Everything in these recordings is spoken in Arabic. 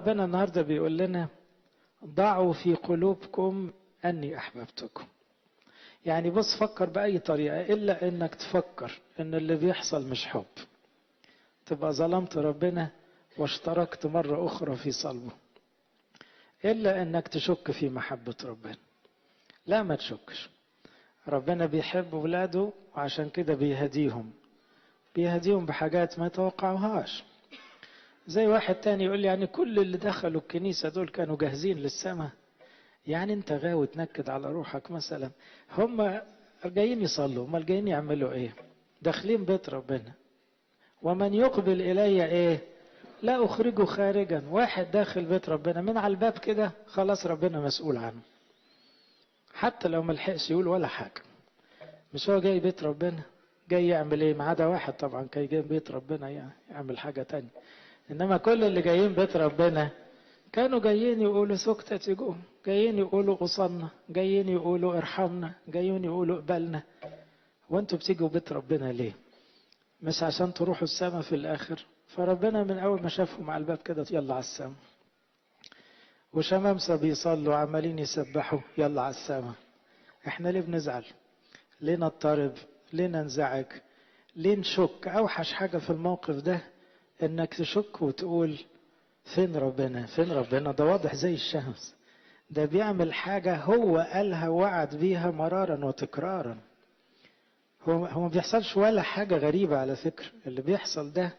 ربنا النهاردة بيقول لنا ضعوا في قلوبكم أني أحببتكم. يعني بص فكر بأي طريقة إلا إنك تفكر إن اللي بيحصل مش حب، تبقى ظلمت ربنا واشتركت مرة أخرى في صلبه. إلا إنك تشك في محبة ربنا. لا، ما تشكش. ربنا بيحب ولاده وعشان كده بيهديهم بحاجات ما يتوقعوهاش. زي واحد تاني يقول لي يعني كل اللي دخلوا الكنيسة دول كانوا جاهزين للسماء؟ يعني انت غاوي تنكد على روحك مثلا؟ هم جايين يصلوا، امال جايين يعملوا ايه؟ داخلين بيت ربنا. ومن يقبل الي ايه لا اخرجه خارجا. واحد داخل بيت ربنا من على الباب كده خلاص ربنا مسؤول عنه، حتى لو ملحقش يقول ولا حاجة. مش هو جاي بيت ربنا؟ جاي يعمل ايه؟ ما عدا واحد طبعا كان جاي بيت ربنا يعني يعمل حاجة تانية. انما كل اللي جايين بيت ربنا كانوا جايين يقولوا سكتة جوه، جايين يقولوا قصنا، جايين يقولوا ارحمنا، جايين يقولوا اقبلنا. وانتوا بتيجوا بيت ربنا ليه؟ مش عشان تروحوا السماء في الاخر؟ فربنا من اول ما شافهم على الباب كده يلا على السماء. وشمامسة بيصلوا عمالين يسبحوا يلا على السماء. احنا ليه بنزعل؟ ليه نضطرب؟ ليه ننزعج؟ ليه نشك؟ اوحش حاجة في الموقف ده انك تشك وتقول فين ربنا؟ فين ربنا؟ ده واضح زي الشمس، ده بيعمل حاجة هو قالها وعد بيها مرارا وتكرارا. هو ما بيحصلش ولا حاجة غريبة على فكرة. اللي بيحصل ده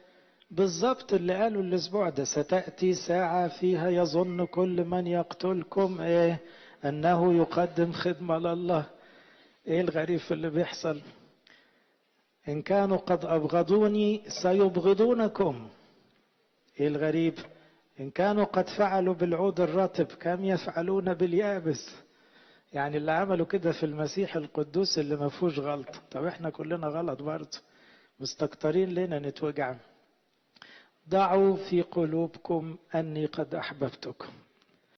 بالظبط اللي قاله الاسبوع ده: ستأتي ساعة فيها يظن كل من يقتلكم انه يقدم خدمة لله. ايه الغريب في اللي بيحصل؟ ان كانوا قد ابغضوني سيبغضونكم. ايه الغريب؟ ان كانوا قد فعلوا بالعود الرطب كم يفعلون باليابس. يعني اللي عملوا كده في المسيح القدوس اللي ما فيهوش غلط، طب احنا كلنا غلط برضه، مستكترين لنا نتوجع. ضعوا في قلوبكم اني قد احببتكم.